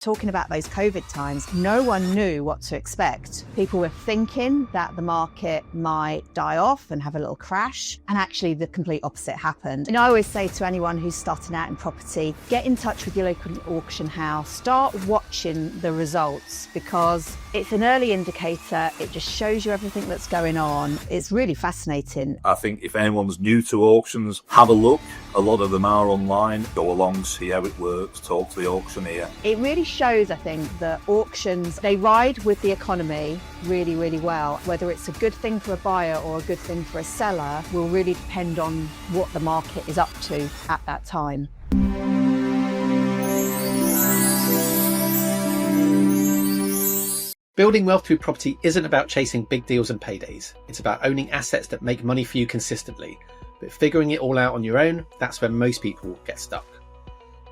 talking about those COVID times, no one knew what to expect. People were thinking that the market might die off and have a little crash, and actually the complete opposite happened. And I always say to anyone who's starting out in property, get in touch with your local auction house, start watching the results, because it's an early indicator. It just shows you everything that's going on. It's really fascinating. I think if anyone's new to auctions, have a look. A lot of them are online. Go along, see how it works, talk to the auctioneer. It really shows, I think, that auctions, they ride with the economy really, really well. Whether it's a good thing for a buyer or a good thing for a seller will really depend on what the market is up to at that time. Building wealth through property isn't about chasing big deals and paydays. It's about owning assets that make money for you consistently. But figuring it all out on your own, that's where most people get stuck.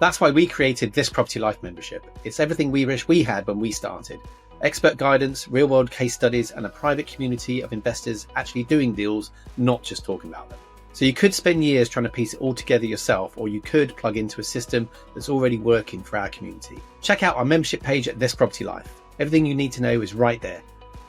That's why we created this Property Life membership. It's everything we wish we had when we started. Expert guidance, real-world case studies, and a private community of investors actually doing deals, not just talking about them. So you could spend years trying to piece it all together yourself, or you could plug into a system that's already working for our community. Check out our membership page at This Property Life. Everything you need to know is right there.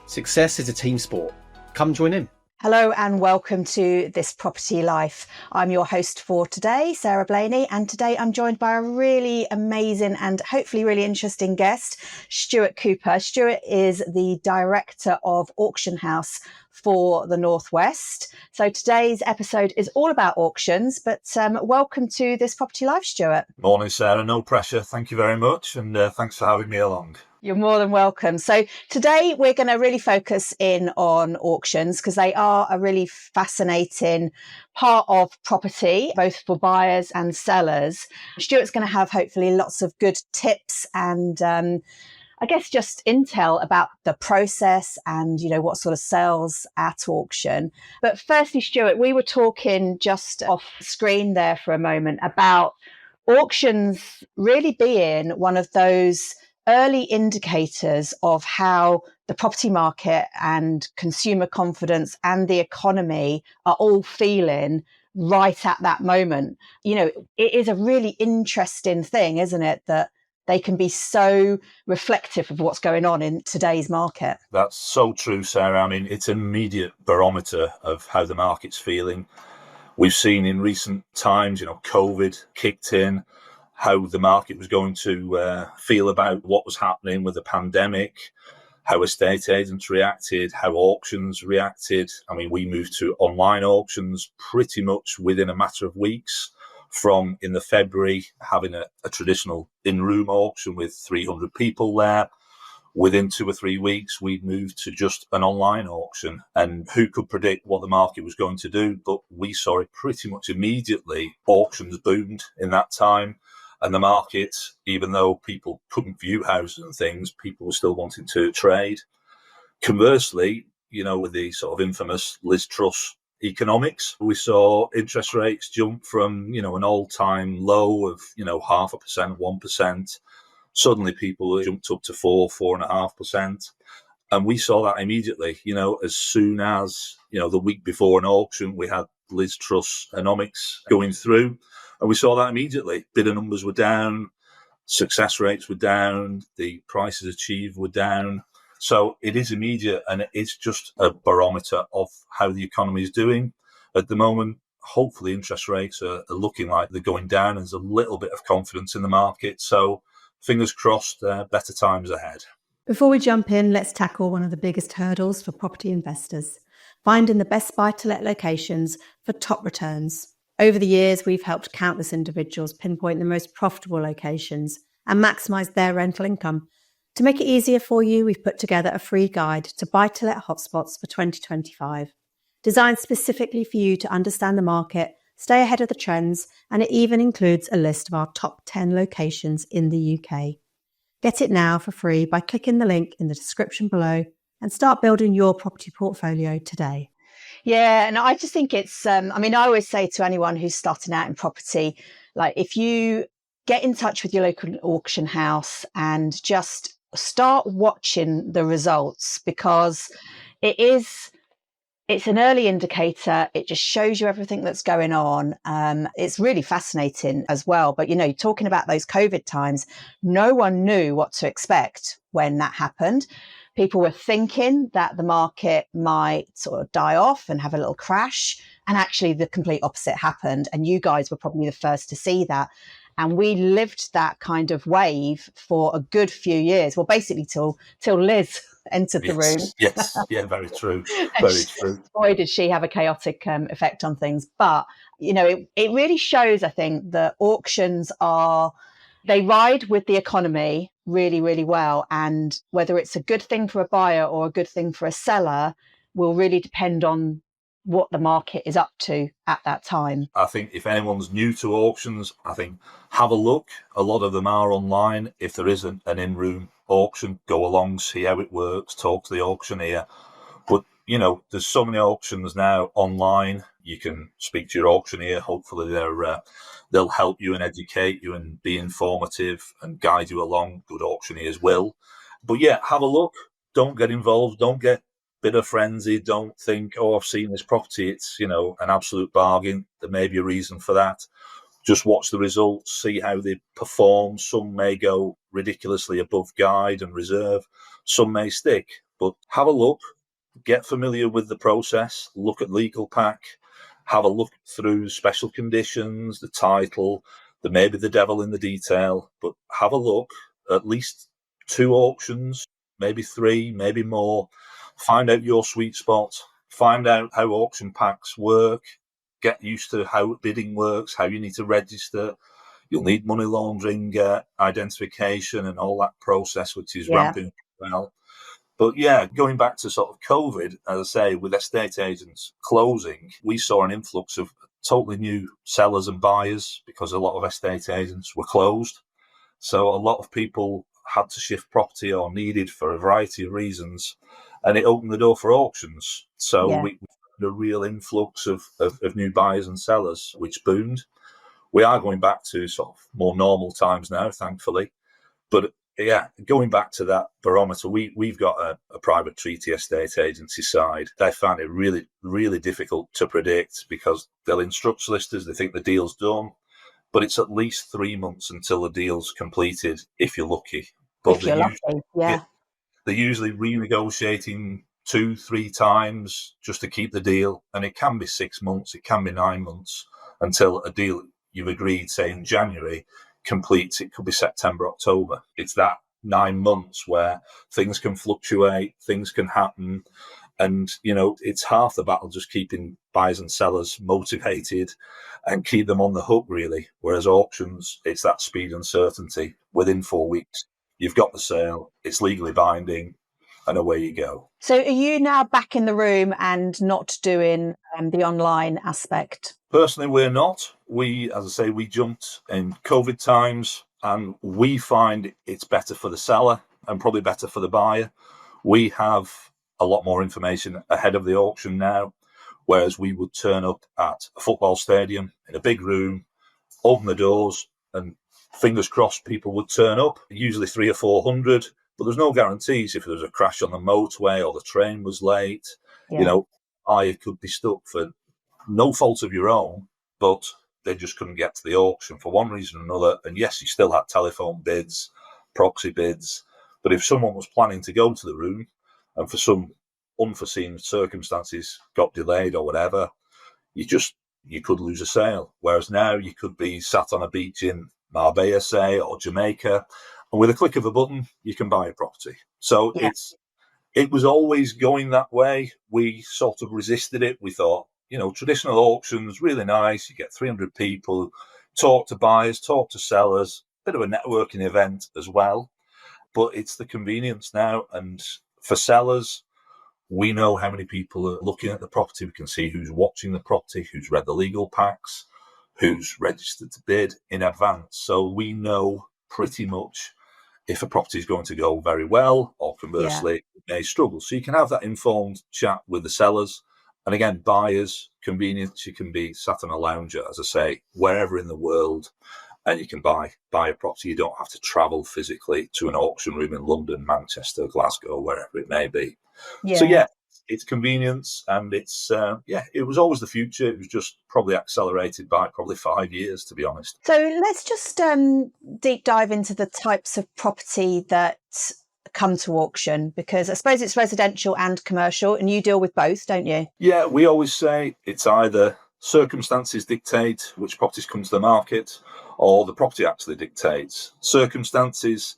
Success is a team sport. Come join in. Hello and welcome to This Property Life. I'm your host for today, Sarah Blaney, and today I'm joined by a really amazing and hopefully really interesting guest, Stuart Cooper. Stuart is the Director of Auction House for the Northwest. So today's episode is all about auctions, but welcome to This Property Life, Stuart. Morning, Sarah. No pressure. Thank you very much. And thanks for having me along. You're more than welcome. So today we're going to really focus in on auctions because they are a really fascinating part of property, both for buyers and sellers. Stuart's going to have hopefully lots of good tips and I guess just intel about the process and, you know, what sort of sells at auction. But firstly, Stuart, we were talking just off screen there for a moment about auctions really being one of those early indicators of how the property market and consumer confidence and the economy are all feeling right at that moment. You know, it is a really interesting thing, isn't it, that they can be so reflective of what's going on in today's market. That's so true, Sarah. I mean, it's an immediate barometer of how the market's feeling. We've seen in recent times, you know, COVID kicked in, how the market was going to feel about what was happening with the pandemic, how estate agents reacted, how auctions reacted. I mean, we moved to online auctions pretty much within a matter of weeks, from in the February having a traditional in-room auction with 300 people there. Within 2 or 3 weeks, we'd moved to just an online auction. And who could predict what the market was going to do? But we saw it pretty much immediately. Auctions boomed in that time. And the market, even though people couldn't view houses and things, people were still wanting to trade. Conversely, you know, with the sort of infamous Liz Truss economics, we saw interest rates jump from, you know, an all-time low of, you know, 0.5%, 1%. Suddenly people jumped up to 4.5%. And we saw that immediately, you know, as soon as, you know, the week before an auction, we had Liz Truss economics going through. And we saw that immediately. Bidder numbers were down, success rates were down, the prices achieved were down. So it is immediate, and it's just a barometer of how the economy is doing. At the moment, hopefully interest rates are looking like they're going down. There's a little bit of confidence in the market. So fingers crossed, better times ahead. Before we jump in, let's tackle one of the biggest hurdles for property investors: finding the best buy-to-let locations for top returns. Over the years, we've helped countless individuals pinpoint the most profitable locations and maximise their rental income. To make it easier for you, we've put together a free guide to buy-to-let hotspots for 2025, designed specifically for you to understand the market, stay ahead of the trends, and it even includes a list of our top 10 locations in the UK. Get it now for free by clicking the link in the description below and start building your property portfolio today. Yeah, and I just think it's, I always say to anyone who's starting out in property, like, if you get in touch with your local auction house and just start watching the results, because it is It's an early indicator. It just shows you everything that's going on. It's really fascinating as well. But, talking about those COVID times, no one knew what to expect when that happened. People were thinking that the market might sort of die off and have a little crash. And actually the complete opposite happened. And you guys were probably the first to see that. And we lived that kind of wave for a good few years. Well, basically till Liz entered the room. Yes, yeah, very true. Very true. Boy, did she have a chaotic effect on things. But, it really shows, I think, that auctions they ride with the economy really, really well. And whether it's a good thing for a buyer or a good thing for a seller will really depend on what the market is up to at that time. I think if anyone's new to auctions, I think have a look. A lot of them are online. If there isn't an in-room auction, go along, see how it works, talk to the auctioneer. But, there's so many auctions now online. You can speak to your auctioneer. Hopefully they'll help you and educate you and be informative and guide you along. Good auctioneers will. But yeah, have a look. Don't get involved. Don't get bidder frenzy. Don't think, I've seen this property. It's, an absolute bargain. There may be a reason for that. Just watch the results, see how they perform. Some may go ridiculously above guide and reserve. Some may stick. But have a look. Get familiar with the process, look at legal pack, have a look through special conditions, the title, there may be the devil in the detail, but have a look, at least 2 auctions, maybe 3, maybe more. Find out your sweet spot, find out how auction packs work, get used to how bidding works, how you need to register. You'll need money laundering identification and all that process, which is ramping well. But yeah, going back to sort of COVID, as I say, with estate agents closing, we saw an influx of totally new sellers and buyers because a lot of estate agents were closed. So a lot of people had to shift property or needed for a variety of reasons, and it opened the door for auctions. So we found a real influx of new buyers and sellers, which boomed. We are going back to sort of more normal times now, thankfully. But yeah, going back to that barometer, we've got a private treaty estate agency side. They find it really, really difficult to predict because they'll instruct solicitors, they think the deal's done, but it's at least 3 months until the deal's completed, if you're lucky. But if you're lucky, yeah. They're usually renegotiating 2-3 times just to keep the deal, and it can be 6 months, it can be 9 months until a deal you've agreed, say in January, completes. It could be September, October. It's that 9 months where things can fluctuate, things can happen. And, it's half the battle just keeping buyers and sellers motivated and keep them on the hook, really. Whereas auctions, it's that speed and certainty. Within 4 weeks, you've got the sale, it's legally binding, and away you go. So are you now back in the room and not doing the online aspect? Personally, we're not. As I say, we jumped in COVID times, and we find it's better for the seller and probably better for the buyer. We have a lot more information ahead of the auction now, whereas we would turn up at a football stadium in a big room, open the doors, and fingers crossed people would turn up, usually 300 or 400, but there's no guarantees if there was a crash on the motorway or the train was late. Buyer could be stuck for no fault of your own, but they just couldn't get to the auction for one reason or another. And yes, you still had telephone bids, proxy bids, but if someone was planning to go to the room and for some unforeseen circumstances got delayed or whatever, you could lose a sale. Whereas now you could be sat on a beach in Marbella, say, or Jamaica, and with a click of a button, you can buy a property. So it was always going that way. We sort of resisted it. We thought, traditional auctions, really nice. You get 300 people, talk to buyers, talk to sellers, bit of a networking event as well. But it's the convenience now. And for sellers, we know how many people are looking at the property. We can see who's watching the property, who's read the legal packs, who's registered to bid in advance. So we know pretty much if a property is going to go very well or conversely, it may struggle. So you can have that informed chat with the sellers. And again, buyers, convenience, you can be sat on a lounger, as I say, wherever in the world, and you can buy a property. You don't have to travel physically to an auction room in London, Manchester, Glasgow, wherever it may be. So it's convenience, and it's it was always the future. It was just probably accelerated by probably 5 years, to be honest. So let's just deep dive into the types of property that come to auction, because I suppose it's residential and commercial, and you deal with both, don't you? Yeah, we always say it's either circumstances dictate which properties come to the market, or the property actually dictates. Circumstances,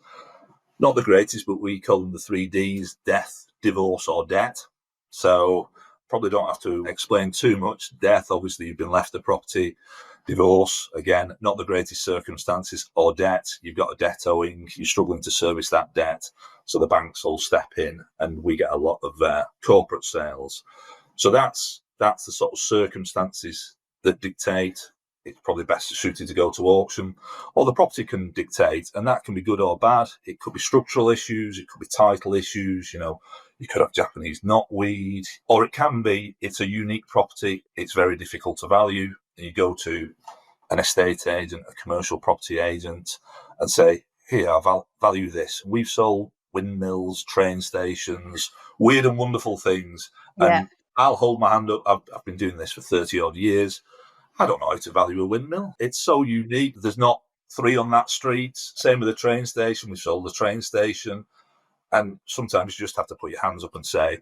not the greatest, but we call them the 3Ds: death, divorce, or debt. So probably don't have to explain too much. Death, obviously, you've been left the property. Divorce, again, not the greatest circumstances. Or debt, you've got a debt owing, you're struggling to service that debt. So the banks will step in, and we get a lot of corporate sales. So that's the sort of circumstances that dictate. It's probably best suited to go to auction, or the property can dictate, and that can be good or bad. It could be structural issues, it could be title issues, you could have Japanese knotweed, or it can be, it's a unique property, it's very difficult to value, and you go to an estate agent, a commercial property agent, and say, here, I value this. We've sold windmills, train stations, weird and wonderful things, and I'll hold my hand up. I've been doing this for 30 odd years. I don't know how to value a windmill. It's so unique. There's not 3 on that street. Same with the train station. We sold the train station. And sometimes you just have to put your hands up and say,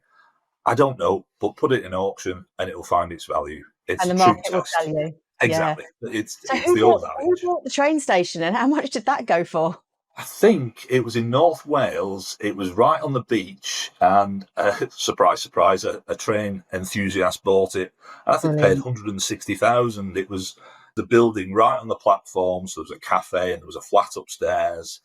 I don't know, but put it in auction and it will find its value. It's And the a true market will test. tell you. Exactly. Yeah. It's So the old adage. who bought the train station, and how much did that go for? I think it was in North Wales. It was right on the beach, and surprise, surprise, a train enthusiast bought it. And I think they paid 160,000. It was the building right on the platform. So there was a cafe and there was a flat upstairs.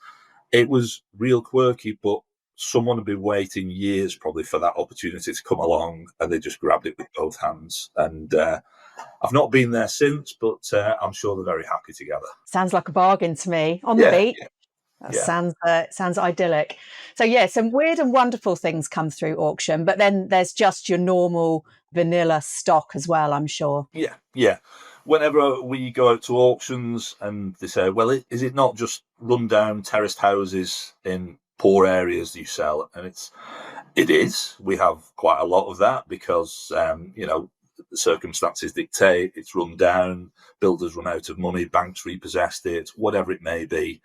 It was real quirky, but someone had been waiting years probably for that opportunity to come along, and they just grabbed it with both hands. And I've not been there since, but I'm sure they're very happy together. Sounds like a bargain to me. On the beach. Yeah. Sounds idyllic. So some weird and wonderful things come through auction, but then there's just your normal vanilla stock as well, I'm sure. Yeah. Whenever we go out to auctions and they say, well, is it not just rundown terraced houses in poor areas that you sell? And it is. We have quite a lot of that because, the circumstances dictate. It's run down, builders run out of money, banks repossessed it, whatever it may be.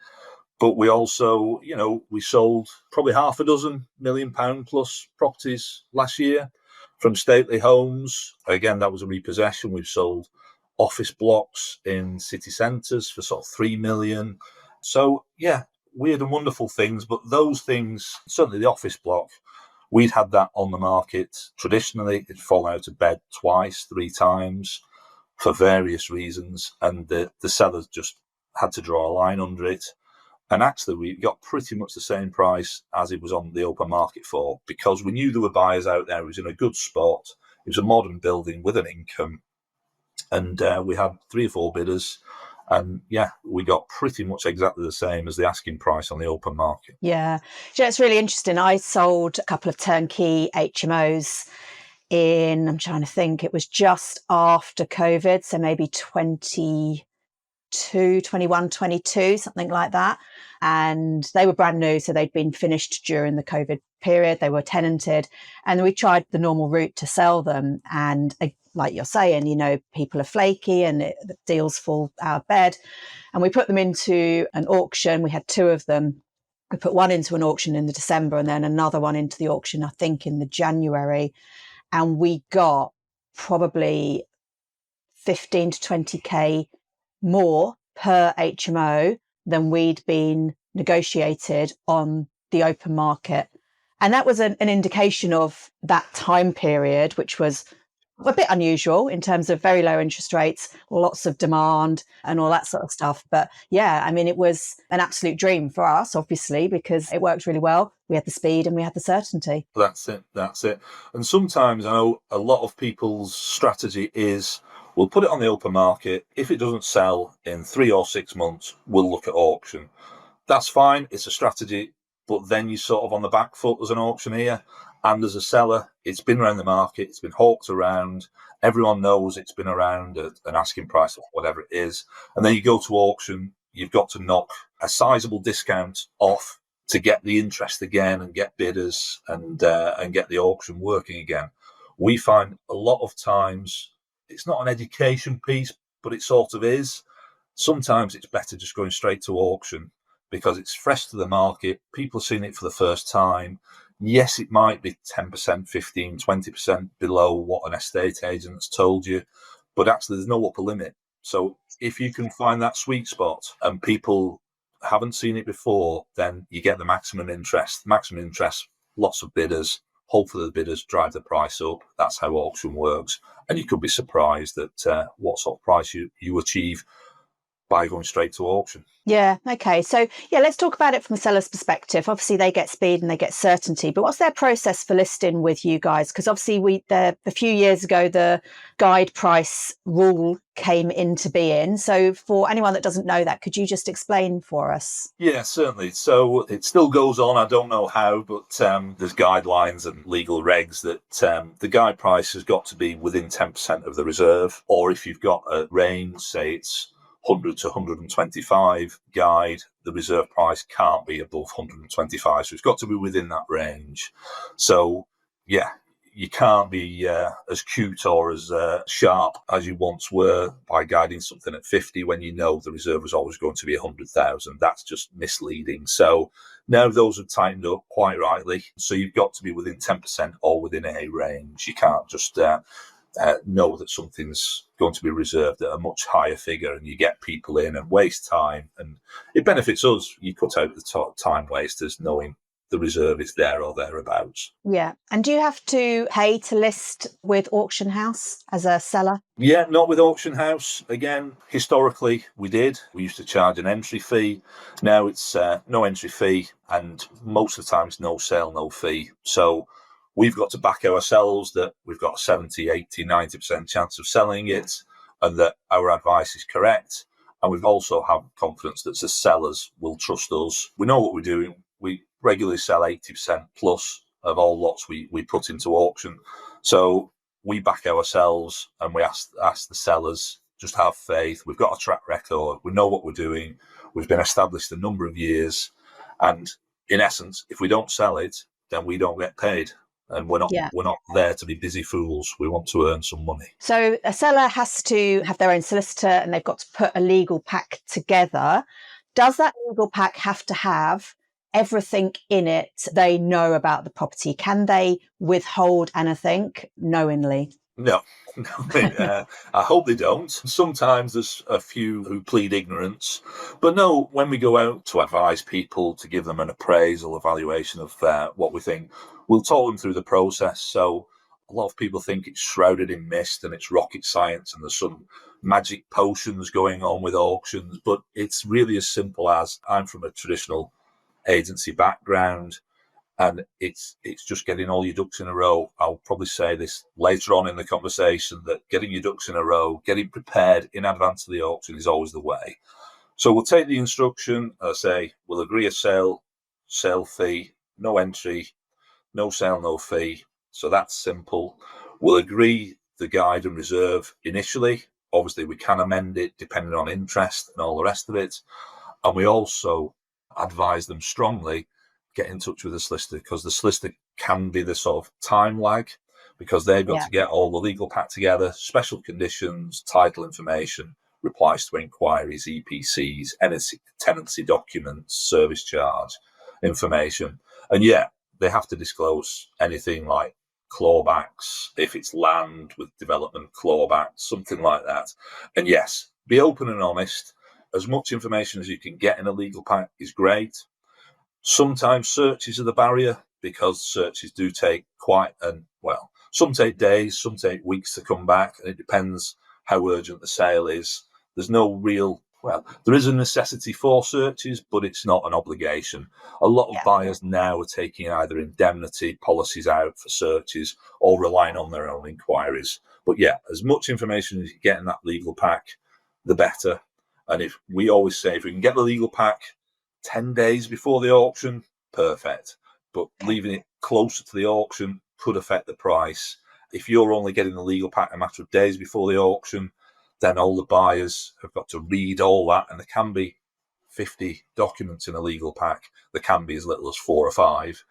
But we also, we sold probably half a dozen £1 million plus properties last year from stately homes. Again, that was a repossession. We've sold office blocks in city centres for sort of 3 million. So, weird and wonderful things. But those things, certainly the office block, we'd had that on the market. Traditionally, it'd fallen out of bed 3 times for various reasons. And the sellers just had to draw a line under it. And actually, we got pretty much the same price as it was on the open market for, because we knew there were buyers out there. It was in a good spot. It was a modern building with an income. And we had 3 or 4 bidders. And we got pretty much exactly the same as the asking price on the open market. Yeah. It's really interesting. I sold a couple of turnkey HMOs I'm trying to think, it was just after COVID. So maybe 21, 22, something like that. And they were brand new. So they'd been finished during the COVID period. They were tenanted. And we tried the normal route to sell them. And like you're saying, people are flaky and the deals fall out of bed. And we put them into an auction. We had 2 of them. We put one into an auction in the December and then another one into the auction, I think, in the January. And we got probably 15 to 20K more per HMO than we'd been negotiated on the open market. And that was an indication of that time period, which was a bit unusual in terms of very low interest rates, lots of demand and all that sort of stuff. But it was an absolute dream for us, obviously, because it worked really well. We had the speed and we had the certainty. That's it. And sometimes I know a lot of people's strategy is, we'll put it on the open market. If it doesn't sell in 3 or 6 months, we'll look at auction. That's fine. It's a strategy. But then you're sort of on the back foot as an auctioneer. And as a seller, it's been around the market. It's been hawked around. Everyone knows it's been around at an asking price of whatever it is. And then you go to auction. You've got to knock a sizable discount off to get the interest again and get bidders and get the auction working again. We find a lot of times it's not an education piece, but it sort of is. Sometimes it's better just going straight to auction because it's fresh to the market. People are seeing it for the first time. Yes, it might be 10%, 15, 20% below what an estate agent's told you, but actually there's no upper limit. So if you can find that sweet spot and people haven't seen it before, then you get the maximum interest. Maximum interest, lots of bidders. Hopefully the bidders drive the price up. That's how auction works. And you could be surprised at what sort of price you achieve by going straight to auction. Yeah. Okay. So let's talk about it from a seller's perspective. Obviously, they get speed and they get certainty. But what's their process for listing with you guys? Because obviously, a few years ago, the guide price rule came into being. So for anyone that doesn't know that, could you just explain for us? Yeah, certainly. So it still goes on. I don't know how, but there's guidelines and legal regs that the guide price has got to be within 10% of the reserve, or if you've got a range, say it's 100 to 125 guide, the reserve price can't be above 125. So it's got to be within that range. So, yeah, you can't be as cute or as sharp as you once were by guiding something at 50 when you know the reserve was always going to be 100,000. That's just misleading. So now those are tightened up quite rightly. So you've got to be within 10% or within a range. You can't just know that something's going to be reserved at a much higher figure and you get people in and waste time. And it benefits us. You cut out the time wasters knowing the reserve is there or thereabouts. Yeah. And do you have to pay to list with Auction House as a seller? Yeah, not with Auction House. Again, historically we did. We used to charge an entry fee. Now it's no entry fee, and most of the time it's no sale, no fee. So we've got to back ourselves that we've got a 70, 80, 90% chance of selling it and that our advice is correct. And we've also have confidence that the sellers will trust us. We know what we're doing. We regularly sell 80% plus of all lots we put into auction. So we back ourselves and we ask the sellers, just have faith. We've got a track record. We know what we're doing. We've been established a number of years. And in essence, if we don't sell it, then we don't get paid. And we're not there to be busy fools. We want to earn some money. So a seller has to have their own solicitor and they've got to put a legal pack together. Does that legal pack have to have everything in it they know about the property? Can they withhold anything knowingly? No. I hope they don't. Sometimes there's a few who plead ignorance. But no, when we go out to advise people, to give them an appraisal, evaluation of what we think, we'll talk them through the process. So a lot of people think it's shrouded in mist and it's rocket science and there's some magic potions going on with auctions. But it's really as simple as, I'm from a traditional agency background, and it's just getting all your ducks in a row. I'll probably say this later on in the conversation, that getting your ducks in a row, getting prepared in advance of the auction is always the way. So we'll take the instruction, say we'll agree a sale fee, no entry, no sale, no fee. So that's simple. We'll agree the guide and reserve initially. Obviously, we can amend it depending on interest and all the rest of it. And we also advise them strongly, get in touch with the solicitor, because the solicitor can be the sort of time lag, because they've got to get all the legal pack together, special conditions, title information, replies to inquiries, EPCs, tenancy documents, service charge information. And they have to disclose anything like clawbacks, if it's land with development clawbacks, something like that. And yes, be open and honest. As much information as you can get in a legal pack is great. Sometimes searches are the barrier, because searches do take some take days, some take weeks to come back, and it depends how urgent the sale is. There's no real, there is a necessity for searches, but it's not an obligation. A lot of buyers now are taking either indemnity policies out for searches or relying on their own inquiries. But as much information as you get in that legal pack, the better. And if we can get the legal pack 10 days before the auction, perfect. But leaving it closer to the auction could affect the price. If you're only getting the legal pack a matter of days before the auction, then all the buyers have got to read all that. And there can be 50 documents in a legal pack. There can be as little as 4 or 5.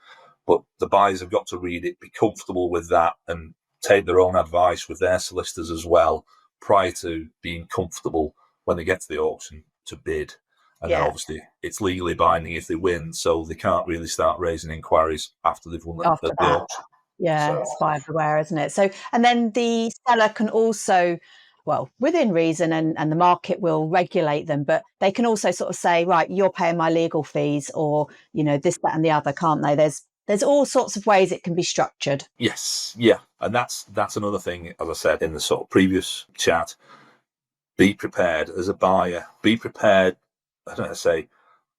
But the buyers have got to read it, be comfortable with that, and take their own advice with their solicitors as well prior to being comfortable when they get to the auction to bid. And then obviously it's legally binding if they win, so they can't really start raising inquiries after they've won After at the that. auction. Yeah, So, it's buyer beware, isn't it? So, and then the seller can also, well, within reason, and the market will regulate them, but they can also sort of say, right, you're paying my legal fees, or, you know, this, that, and the other, can't they? There's all sorts of ways it can be structured. yes, yeah. And that's another thing, as I said in the sort of previous chat, be prepared as a buyer. Be prepared, I don't know, say,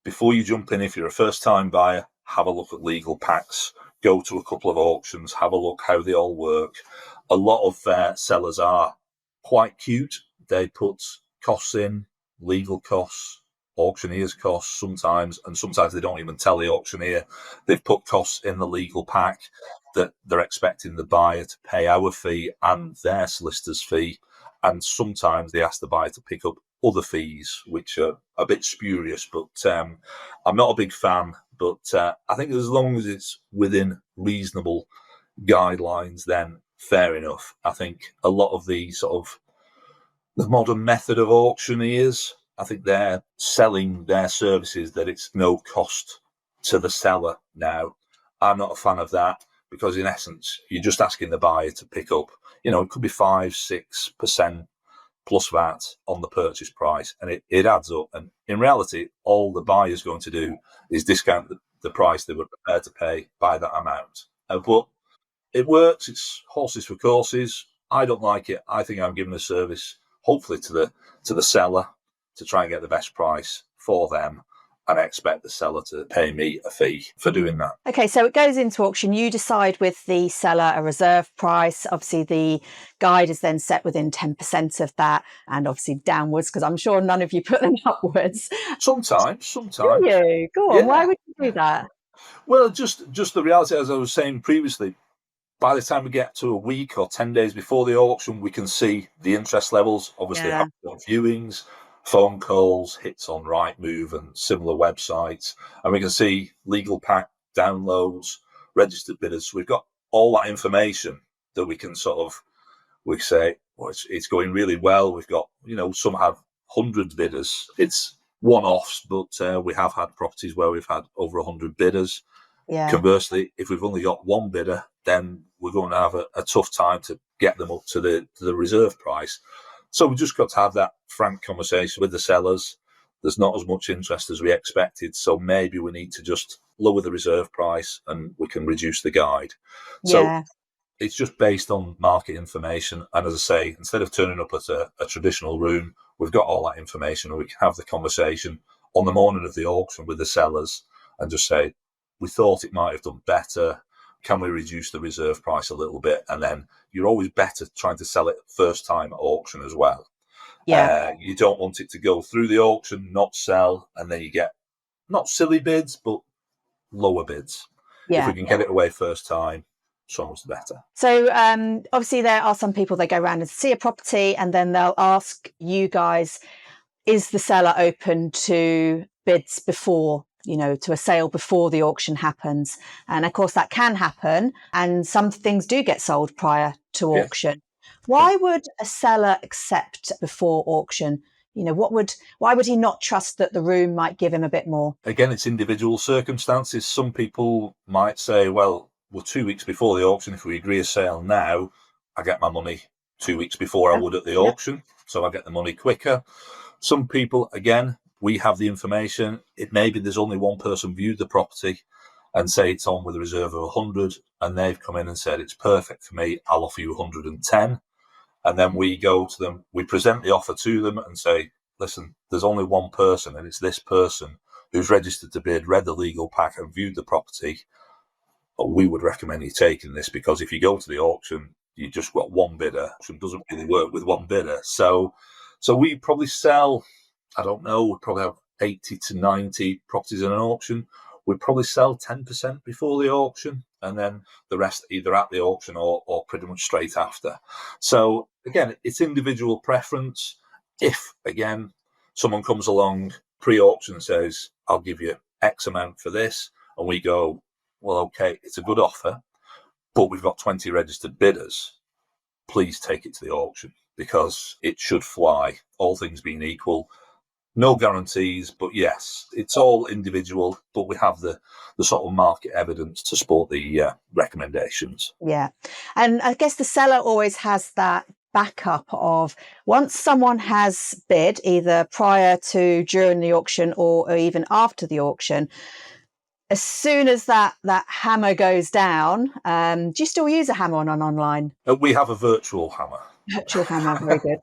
before you jump in, if you're a first-time buyer, have a look at legal packs, go to a couple of auctions, have a look how they all work. A lot of sellers are quite cute. They put costs in, legal costs, auctioneer's costs sometimes, and sometimes they don't even tell the auctioneer. They've put costs in the legal pack that they're expecting the buyer to pay our fee and their solicitor's fee. And sometimes they ask the buyer to pick up other fees, which are a bit spurious, but I'm not a big fan. But I think as long as it's within reasonable guidelines, then fair enough. I think a lot of the sort of the modern method of auctioneers, I think they're selling their services that it's no cost to the seller now. I'm not a fan of that because in essence, you're just asking the buyer to pick up, it could be 5-6% plus VAT on the purchase price, and it adds up. And in reality, all the buyer's going to do is discount the price they were prepared to pay by that amount. But it works. It's horses for courses. I don't like it. I think I'm giving a service, hopefully to the seller, to try and get the best price for them. And I expect the seller to pay me a fee for doing that. Okay, so it goes into auction. You decide with the seller a reserve price. Obviously, the guide is then set within 10% of that, and obviously downwards, because I'm sure none of you put them upwards. Sometimes. Do you? Go on. Yeah. Why would you do that? Well, just the reality, as I was saying previously, by the time we get to a week or 10 days before the auction, we can see the interest levels, obviously how many viewings, phone calls, hits on Rightmove and similar websites. And we can see legal pack downloads, registered bidders. So we've got all that information that we can we say, well, it's going really well. We've got, some have hundreds bidders. It's one-offs, but we have had properties where we've had over 100 bidders. Yeah. Conversely, if we've only got one bidder, then we're going to have a tough time to get them up to the reserve price. So we've just got to have that frank conversation with the sellers. There's not as much interest as we expected, so maybe we need to just lower the reserve price and we can reduce the guide. Yeah. So it's just based on market information. And as I say, instead of turning up at a traditional room, we've got all that information and we can have the conversation on the morning of the auction with the sellers and just say, we thought it might have done better. Can we reduce the reserve price a little bit? And then you're always better trying to sell it first time at auction as well. Yeah. You don't want it to go through the auction, not sell, and then you get not silly bids, but lower bids. Yeah. If we can get it away first time, so much better. So obviously there are some people, they go around and see a property and then they'll ask you guys, is the seller open to bids before, to a sale before the auction happens? And of course that can happen, and some things do get sold prior to auction. Why would a seller accept before auction? Why would he not trust that the room might give him a bit more? Again, it's individual circumstances. Some people might say, well, we're 2 weeks before the auction. If we agree a sale now, I get my money 2 weeks before I would at the auction. So I get the money quicker. Some people, again, we have the information. It may be there's only one person viewed the property and say it's on with a reserve of 100, and they've come in and said, it's perfect for me, I'll offer you 110. And then we go to them, we present the offer to them and say, listen, there's only one person, and it's this person who's registered to bid, read the legal pack and viewed the property. But we would recommend you taking this, because if you go to the auction, you just got one bidder. It doesn't really work with one bidder. So we probably sell, I don't know, we probably have 80 to 90 properties in an auction. We'd probably sell 10% before the auction, and then the rest either at the auction or pretty much straight after. So again, it's individual preference. If, again, someone comes along pre-auction and says, I'll give you X amount for this, and we go, well, okay, it's a good offer, but we've got 20 registered bidders, please take it to the auction because it should fly, all things being equal. No guarantees, but yes, it's all individual, but we have the sort of market evidence to support the recommendations. Yeah. And I guess the seller always has that backup of once someone has bid, either prior to, during the auction, or even after the auction, as soon as that hammer goes down, do you still use a hammer on online? We have a virtual hammer. Virtual hammer, very good.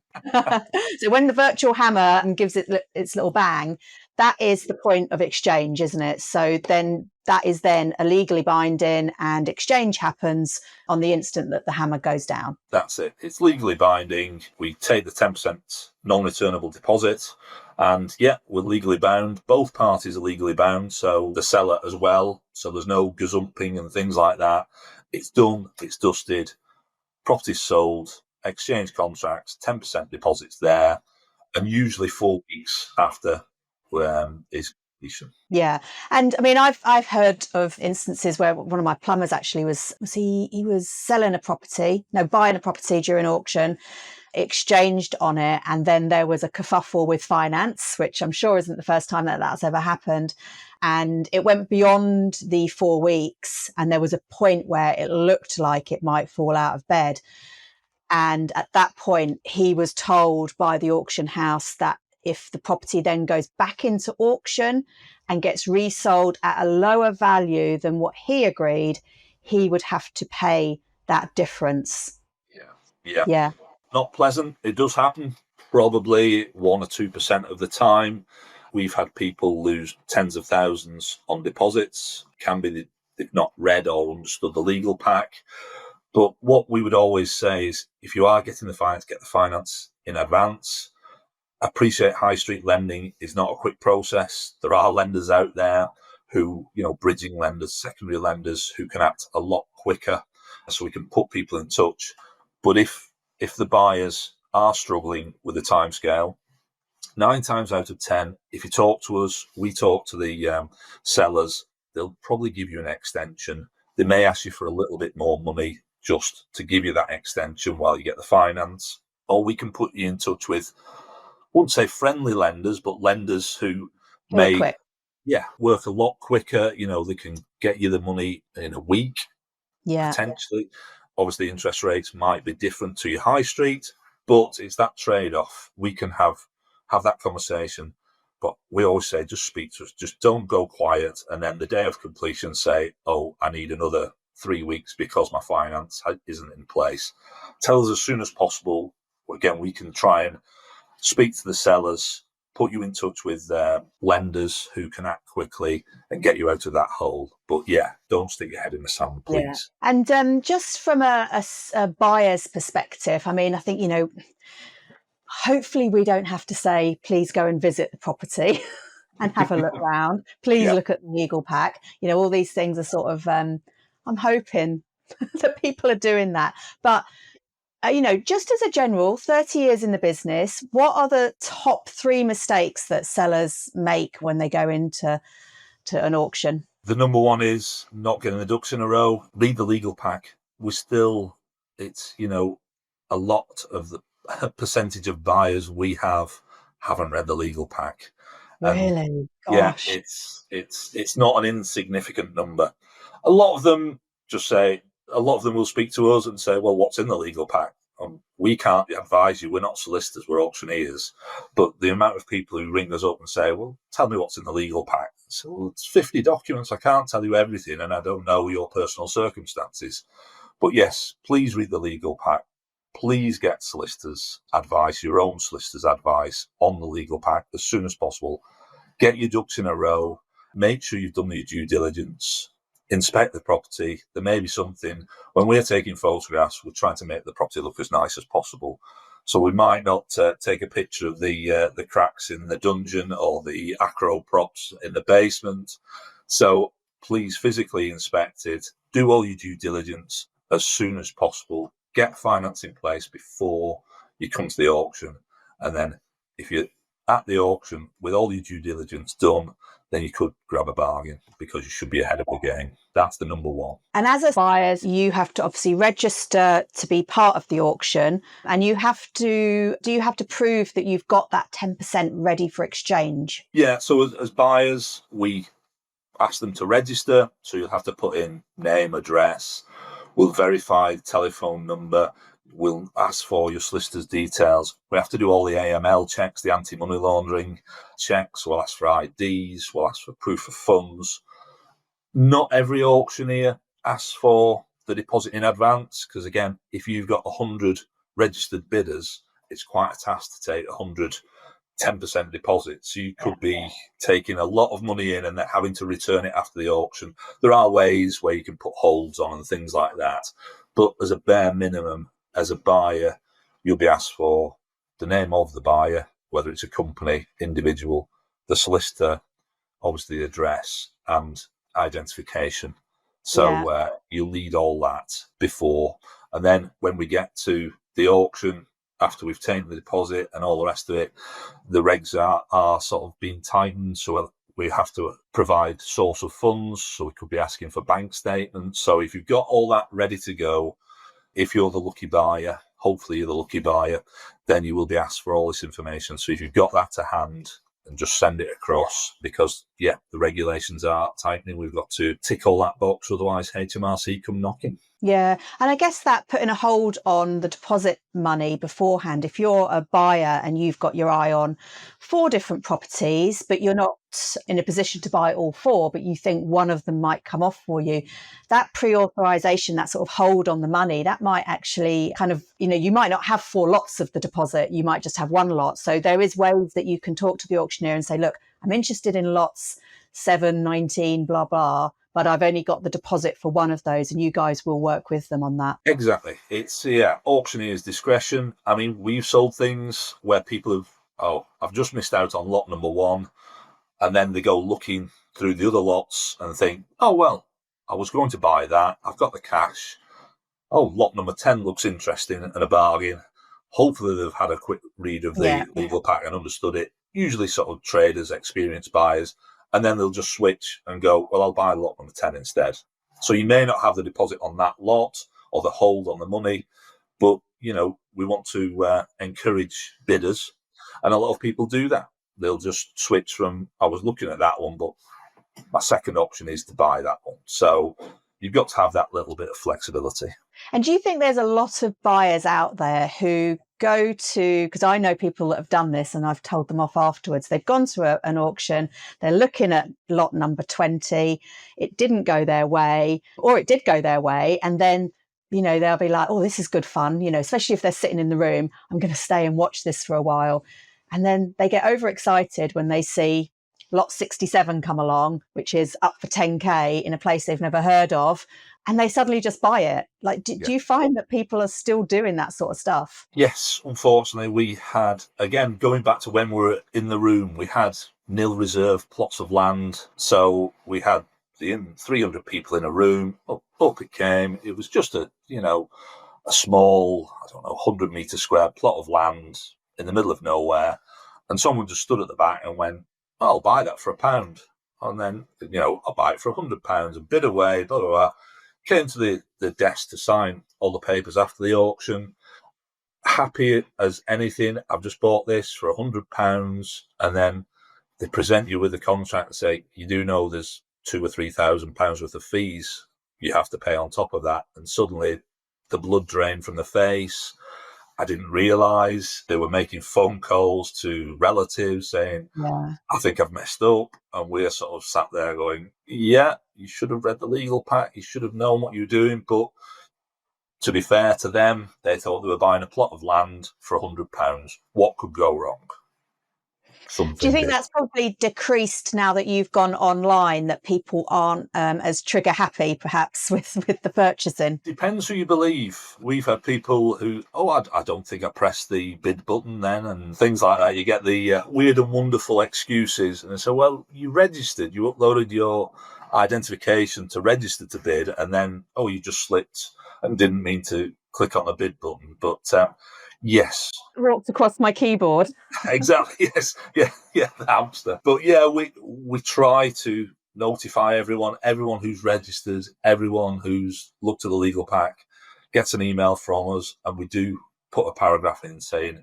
So when the virtual hammer gives it its little bang, that is the point of exchange, isn't it? So then that is then illegally binding, and exchange happens on the instant that the hammer goes down. That's it. It's legally binding. We take the 10% non-returnable deposit, and yeah, we're legally bound. Both parties are legally bound, so the seller as well. So there's no gazumping and things like that. It's done. It's dusted. Property's sold. Exchange contracts. 10% deposits there, and usually 4 weeks after is completion. Yeah, and I mean, I've heard of instances where one of my plumbers actually was selling a property, buying a property during auction, exchanged on it, and then there was a kerfuffle with finance, which I'm sure isn't the first time that that's ever happened. And it went beyond the 4 weeks, and there was a point where it looked like it might fall out of bed. And at that point, he was told by the auction house that if the property then goes back into auction and gets resold at a lower value than what he agreed, he would have to pay that difference. Yeah. Not pleasant. It does happen. Probably 1 or 2% of the time. We've had people lose tens of thousands on deposits. Can be they've not read or understood the legal pack. But what we would always say is, if you are getting the finance, get the finance in advance. Appreciate high street lending is not a quick process. There are lenders out there who, bridging lenders, secondary lenders who can act a lot quicker, so we can put people in touch. But if the buyers are struggling with the timescale, 9 times out of 10, if you talk to us, we talk to the sellers, they'll probably give you an extension. They may ask you for a little bit more money just to give you that extension while you get the finance, or we can put you in touch with, I wouldn't say friendly lenders, but lenders who may work a lot quicker. They can get you the money in a week, potentially. Obviously, interest rates might be different to your high street, but it's that trade-off. We can have that conversation, but we always say, just speak to us. Just don't go quiet, and then the day of completion say, oh, I need another 3 weeks because my finance isn't in place. Tell us as soon as possible. Again, we can try and speak to the sellers, put you in touch with lenders who can act quickly and get you out of that hole. But yeah, don't stick your head in the sand, please. Yeah. And just from a buyer's perspective, I mean, I think, hopefully we don't have to say, please go and visit the property and have a look around. Please look at the legal pack. All these things are sort of, I'm hoping that people are doing that. But just as a general, 30 years in the business, what are the top 3 mistakes that sellers make when they go into an auction? The number one is not getting the ducks in a row. Read the legal pack. It's a lot of the percentage of buyers we haven't read the legal pack. Really? Gosh. Yeah, it's not an insignificant number. A lot of them will speak to us and say, well, what's in the legal pack? We can't advise you. We're not solicitors, we're auctioneers. But the amount of people who ring us up and say, well, tell me what's in the legal pack. So, well, it's 50 documents. I can't tell you everything, and I don't know your personal circumstances. But yes, please read the legal pack. Please get solicitors' advice, your own solicitor's advice on the legal pack as soon as possible. Get your ducks in a row. Make sure you've done your due diligence. Inspect the property. There may be something. When we're taking photographs, we're trying to make the property look as nice as possible. So we might not take a picture of the cracks in the dungeon or the acro props in the basement. So please physically inspect it. Do all your due diligence as soon as possible. Get finance in place before you come to the auction. And then if you're at the auction with all your due diligence done, then you could grab a bargain because you should be ahead of the game. That's the number one. And as a buyer, you have to obviously register to be part of the auction, and do you have to prove that you've got that 10% ready for exchange? Yeah, so as buyers, we ask them to register. So you'll have to put in name, address. We'll verify the telephone number. We'll ask for your solicitor's details. We have to do all the AML checks, the anti-money laundering checks. We'll ask for IDs. We'll ask for proof of funds. Not every auctioneer asks for the deposit in advance because, again, if you've got 100 registered bidders, it's quite a task to take 100 10% deposits. You could be taking a lot of money in and then having to return it after the auction. There are ways where you can put holds on and things like that. But as a bare minimum, as a buyer, you'll be asked for the name of the buyer, whether it's a company, individual, the solicitor, obviously the address and identification. So you'll need all that before. And then when we get to the auction, after we've taken the deposit and all the rest of it, the regs are sort of being tightened. So we have to provide source of funds. So we could be asking for bank statements. So if you've got all that ready to go, if you're the lucky buyer, hopefully you're the lucky buyer, then you will be asked for all this information. So if you've got that to hand, and just send it across because, the regulations are tightening. We've got to tick all that box, otherwise HMRC come knocking. Yeah. And I guess that putting a hold on the deposit money beforehand, if you're a buyer and you've got your eye on 4 different properties, but you're not in a position to buy all 4, but you think one of them might come off for you, that pre-authorization, that sort of hold on the money, that might actually kind of, you might not have 4 lots of the deposit, you might just have 1 lot. So there is ways that you can talk to the auctioneer and say, look, I'm interested in lots 7, 19, blah, blah, but I've only got the deposit for one of those, and you guys will work with them on that. Exactly. It's, auctioneer's discretion. I mean, we've sold things where people have, I've just missed out on lot number 1, and then they go looking through the other lots and think, oh, well, I was going to buy that. I've got the cash. Oh, lot number 10 looks interesting and a bargain. Hopefully they've had a quick read of the legal pack and understood it. Usually sort of traders, experienced buyers. And then they'll just switch and go, well, I'll buy lot number 10 instead. So you may not have the deposit on that lot or the hold on the money, but, we want to encourage bidders. And a lot of people do that. They'll just switch from, I was looking at that one, but my second option is to buy that one. So you've got to have that little bit of flexibility. And do you think there's a lot of buyers out there who go to, because I know people that have done this and I've told them off afterwards, they've gone to an auction, they're looking at lot number 20, it didn't go their way, or it did go their way, and then they'll be like, oh, this is good fun, especially if they're sitting in the room, I'm going to stay and watch this for a while. And then they get overexcited when they see lot 67 come along, which is up for 10k in a place they've never heard of, and they suddenly just buy it. Like, do you find that people are still doing that sort of stuff? Yes, unfortunately, we had, again, going back to when we were in the room, we had nil reserve plots of land. So we had 300 people in a room. Up it came. It was just a small, 100 metre square plot of land in the middle of nowhere. And someone just stood at the back and went, I'll buy that for £1. And then, I'll buy it for £100 and bid away, blah, blah, blah. Came to the desk to sign all the papers after the auction. Happy as anything. I've just bought this for £100. And then they present you with a contract and say, you do know there's £2,000 or £3,000 worth of fees you have to pay on top of that. And suddenly the blood drained from the face. I didn't realise they were making phone calls to relatives saying, I think I've messed up. And we're sort of sat there going, you should have read the legal pack. You should have known what you were doing. But to be fair to them, they thought they were buying a plot of land for £100. What could go wrong? Do you think that's probably decreased now that you've gone online, that people aren't as trigger happy perhaps with the purchasing? Depends who you believe. We've had people who, I don't think I pressed the bid button then, and things like that. You get the weird and wonderful excuses. And they say, well, you registered, you uploaded your identification to register to bid, and then, you just slipped and didn't mean to click on the bid button. But Yes. Walked across my keyboard. Exactly. Yes. Yeah. The hamster. But yeah, we try to notify everyone who's registered, everyone who's looked at the legal pack gets an email from us, and we do put a paragraph in saying,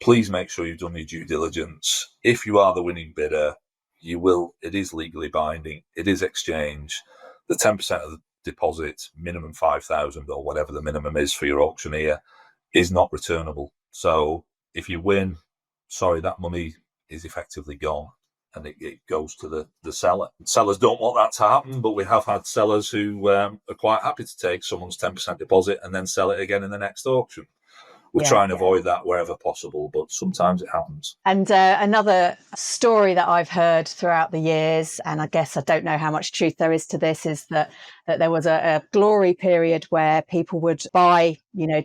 please make sure you've done your due diligence. If you are the winning bidder, it is legally binding. It is exchange. The 10% of the deposit, minimum 5,000 or whatever the minimum is for your auctioneer, is not returnable. So if you win, sorry, that money is effectively gone, and it goes to the seller. Sellers don't want that to happen, but we have had sellers who are quite happy to take someone's 10% deposit and then sell it again in the next auction. We try and avoid that wherever possible, but sometimes it happens. And another story that I've heard throughout the years, and I guess I don't know how much truth there is to this, is that there was a glory period where people would buy,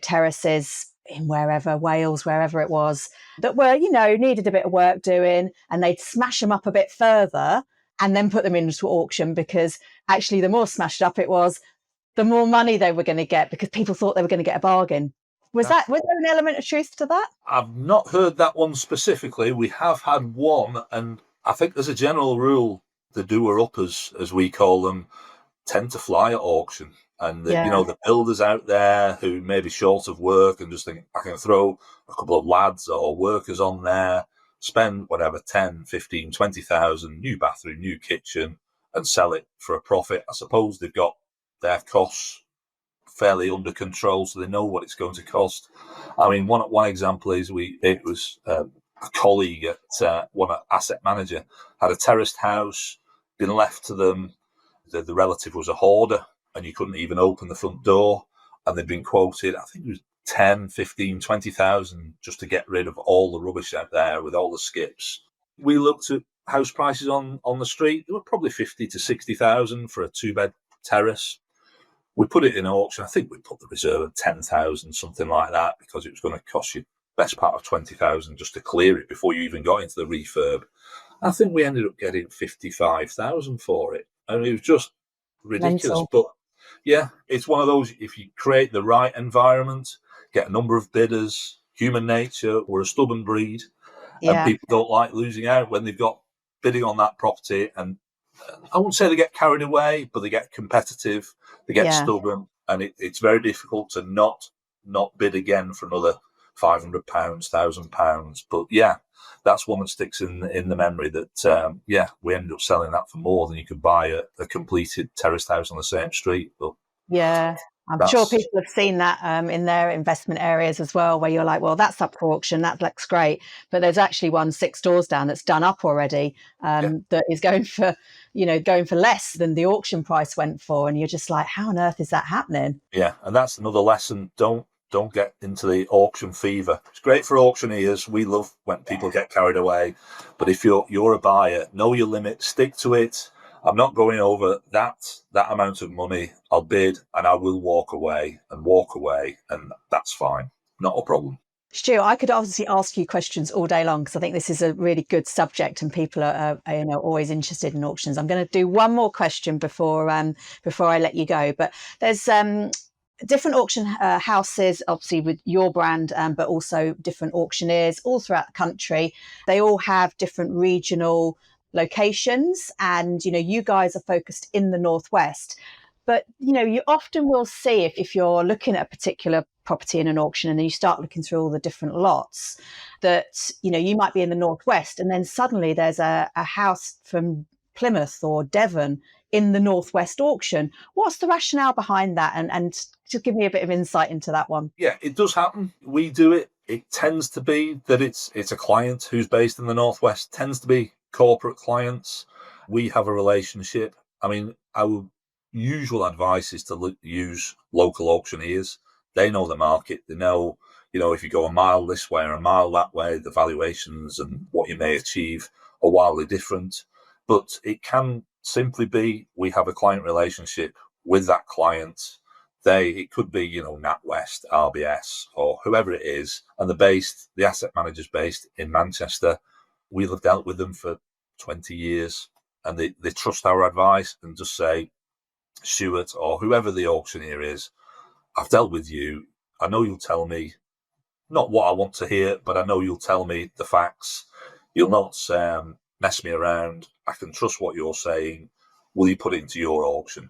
terraces in wherever, Wales, wherever it was, that were, needed a bit of work doing, and they'd smash them up a bit further and then put them into auction, because actually the more smashed up it was, the more money they were going to get, because people thought they were going to get a bargain. Was there an element of truth to that? I've not heard that one specifically. We have had one, and I think there's a general rule: the doer-uppers, as we call them, tend to fly at auction. And the builders out there who may be short of work and just think, I can throw a couple of lads or workers on there, spend whatever, 10, 15, 20,000, new bathroom, new kitchen, and sell it for a profit. I suppose they've got their costs fairly under control, so they know what it's going to cost. I mean, one example is it was a colleague at one asset manager had a terraced house, been left to them. The relative was a hoarder, and you couldn't even open the front door, and they'd been quoted, I think it was 10, 15, 20,000 just to get rid of all the rubbish out there with all the skips. We looked at house prices on the street. They were probably 50 to 60,000 for a 2-bed terrace. We put it in auction. I think we put the reserve at 10,000, something like that, because it was going to cost you best part of 20,000 just to clear it before you even got into the refurb. I think we ended up getting 55,000 for it. I mean, it was just ridiculous. Mental. But yeah, it's one of those, if you create the right environment, get a number of bidders, human nature, we're a stubborn breed, and people don't like losing out when they've got bidding on that property. And I wouldn't say they get carried away, but they get competitive, they get stubborn, and it's very difficult to not bid again for another £500, £1,000. But yeah, that's one that sticks in the memory that, we ended up selling that for more than you could buy a completed terraced house on the same street. But yeah, I'm sure people have seen that in their investment areas as well, where you're like, well, that's up for auction, that looks great. But there's actually one 6 doors down that's done up already, that is going for less than the auction price went for. And you're just like, how on earth is that happening? Yeah, and that's another lesson. Don't get into the auction fever. It's great for auctioneers. We love when people get carried away. But if you're a buyer, know your limit, stick to it. I'm not going over that amount of money. I'll bid and I will walk away, and that's fine. Not a problem. Stu, I could obviously ask you questions all day long, because I think this is a really good subject and people are always interested in auctions. I'm going to do one more question before I let you go. But there's different auction houses, obviously with your brand, but also different auctioneers all throughout the country. They all have different regional locations, and you guys are focused in the Northwest. But you often will see, if you're looking at a particular property in an auction and then you start looking through all the different lots, that you might be in the Northwest, and then suddenly there's a house from Plymouth or Devon in the Northwest auction. What's the rationale behind that? And just give me a bit of insight into that one. Yeah, it does happen. We do it. It tends to be that it's a client who's based in the Northwest, tends to be corporate clients. We have a relationship. I mean, our usual advice is to use local auctioneers. They know the market. They know, if you go a mile this way or a mile that way, the valuations and what you may achieve are wildly different. But it can simply be we have a client relationship with that client. It could be, NatWest, RBS, or whoever it is, and the asset manager's based in Manchester. We'll have dealt with them for 20 years, and they trust our advice and just say, Stuart, or whoever the auctioneer is, I've dealt with you. I know you'll tell me not what I want to hear, but I know you'll tell me the facts. You'll not mess me around. I can trust what you're saying. Will you put it into your auction?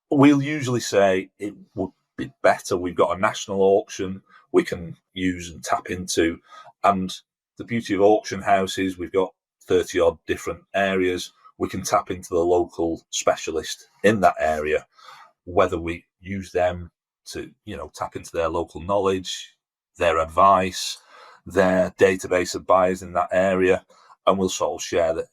We'll usually say it would be better. We've got a national auction we can use and tap into. And the beauty of Auction House is we've got 30 odd different areas. We can tap into the local specialist in that area, whether we use them to, tap into their local knowledge, their advice, their database of buyers in that area, and we'll sort of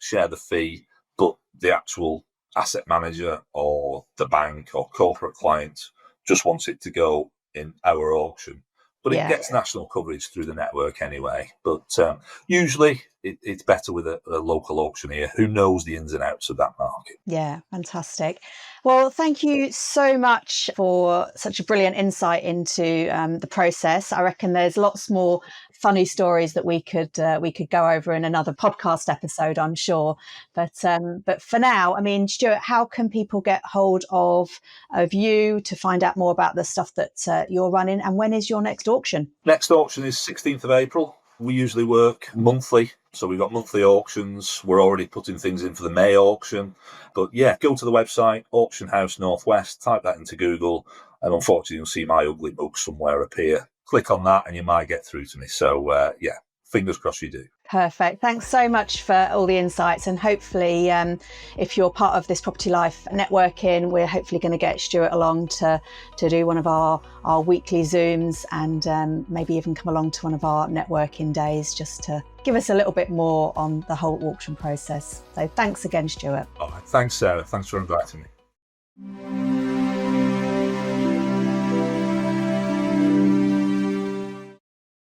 share the fee. But the actual asset manager or the bank or corporate client just wants it to go in our auction. But it gets national coverage through the network anyway. But usually it's better with a local auctioneer who knows the ins and outs of that market. Yeah, fantastic. Well, thank you so much for such a brilliant insight into the process. I reckon there's lots more funny stories that we could go over in another podcast episode, I'm sure. But for now, I mean, Stuart, how can people get hold of you to find out more about the stuff that you're running? And when is your next auction? Next auction is 16th of April. We usually work monthly. So we've got monthly auctions. We're already putting things in for the May auction. But yeah, go to the website, Auction House Northwest, type that into Google, and unfortunately you'll see my ugly mug somewhere appear. Click on that and you might get through to me. So fingers crossed you do. Perfect. Thanks so much for all the insights. And hopefully, if you're part of this Property Life networking, we're hopefully going to get Stuart along to do one of our weekly Zooms and maybe even come along to one of our networking days just to give us a little bit more on the whole auction process. So thanks again, Stuart. All right. Thanks, Sarah. Thanks for inviting me.